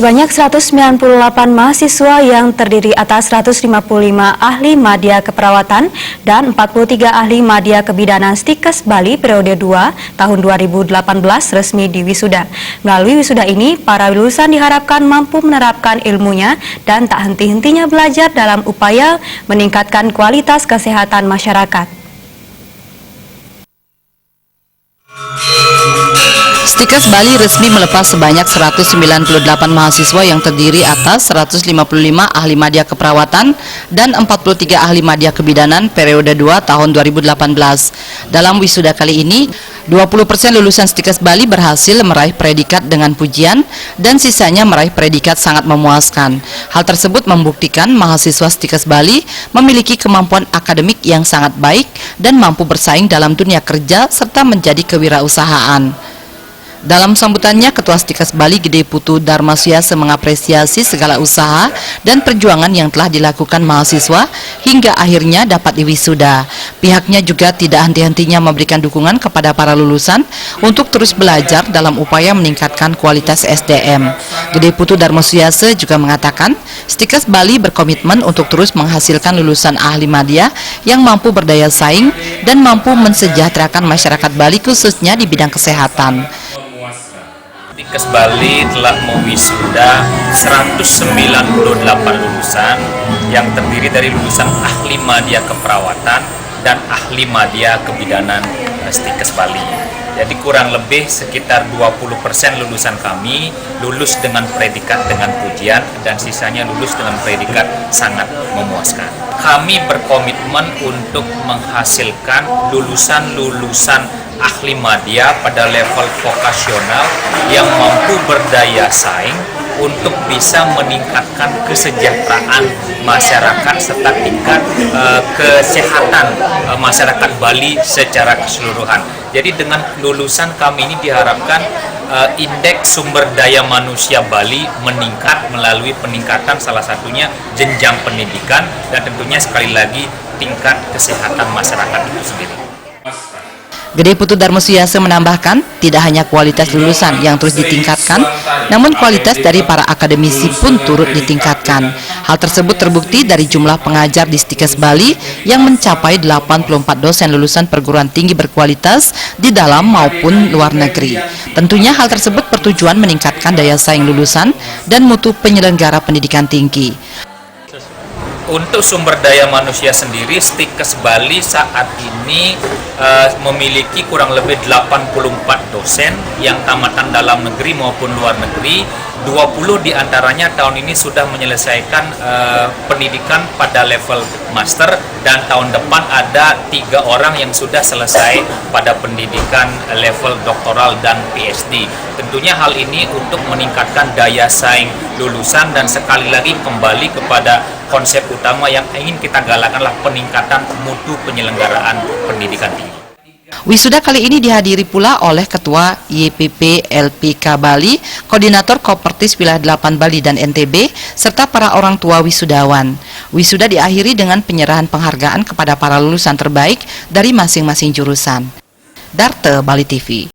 Sebanyak 198 mahasiswa yang terdiri atas 155 ahli madya keperawatan dan 43 ahli madya kebidanan Stikes Bali periode 2 tahun 2018 resmi diwisuda. Melalui wisuda ini, para lulusan diharapkan mampu menerapkan ilmunya dan tak henti-hentinya belajar dalam upaya meningkatkan kualitas kesehatan masyarakat. Stikes Bali resmi melepas sebanyak 198 mahasiswa yang terdiri atas 155 ahli madya keperawatan dan 43 ahli madya kebidanan periode 2 tahun 2018. Dalam wisuda kali ini, 20% lulusan Stikes Bali berhasil meraih predikat dengan pujian dan sisanya meraih predikat sangat memuaskan. Hal tersebut membuktikan mahasiswa Stikes Bali memiliki kemampuan akademik yang sangat baik dan mampu bersaing dalam dunia kerja serta menjadi kewirausahaan. Dalam sambutannya, Ketua Stikes Bali Gede Putu Darmasuyase mengapresiasi segala usaha dan perjuangan yang telah dilakukan mahasiswa hingga akhirnya dapat diwisuda. Pihaknya juga tidak henti-hentinya memberikan dukungan kepada para lulusan untuk terus belajar dalam upaya meningkatkan kualitas SDM. Gede Putu Darmasuyase juga mengatakan, Stikes Bali berkomitmen untuk terus menghasilkan lulusan ahli madya yang mampu berdaya saing dan mampu mensejahterakan masyarakat Bali khususnya di bidang kesehatan. Stikes Bali telah mewisuda 198 lulusan yang terdiri dari lulusan ahli madya keperawatan dan ahli madya kebidanan Stikes Bali. Jadi kurang lebih sekitar 20% lulusan kami lulus dengan predikat dengan pujian dan sisanya lulus dengan predikat sangat memuaskan. Kami berkomitmen untuk menghasilkan lulusan-lulusan ahli madya pada level vokasional yang mampu berdaya saing untuk bisa meningkatkan kesejahteraan masyarakat serta tingkat kesehatan masyarakat Bali secara keseluruhan. Jadi dengan lulusan kami ini diharapkan indeks sumber daya manusia Bali meningkat melalui peningkatan salah satunya jenjang pendidikan dan tentunya sekali lagi tingkat kesehatan masyarakat itu sendiri. Gede Putu Darmasuyase menambahkan, tidak hanya kualitas lulusan yang terus ditingkatkan, namun kualitas dari para akademisi pun turut ditingkatkan. Hal tersebut terbukti dari jumlah pengajar di Stikes Bali yang mencapai 84 dosen lulusan perguruan tinggi berkualitas di dalam maupun luar negeri. Tentunya hal tersebut bertujuan meningkatkan daya saing lulusan dan mutu penyelenggara pendidikan tinggi. Untuk sumber daya manusia sendiri, Stikes Bali saat ini memiliki kurang lebih 84 dosen yang tamatan dalam negeri maupun luar negeri. 20 diantaranya tahun ini sudah menyelesaikan pendidikan pada level master dan tahun depan ada 3 orang yang sudah selesai pada pendidikan level doktoral dan PhD. Tentunya hal ini untuk meningkatkan daya saing lulusan dan sekali lagi kembali kepada konsep utama yang ingin kita galakkanlah peningkatan mutu penyelenggaraan pendidikan tinggi. Wisuda kali ini dihadiri pula oleh Ketua YPP LPK Bali, Koordinator Kopertis Wilayah 8 Bali dan NTB, serta para orang tua wisudawan. Wisuda diakhiri dengan penyerahan penghargaan kepada para lulusan terbaik dari masing-masing jurusan. Darte, Bali TV.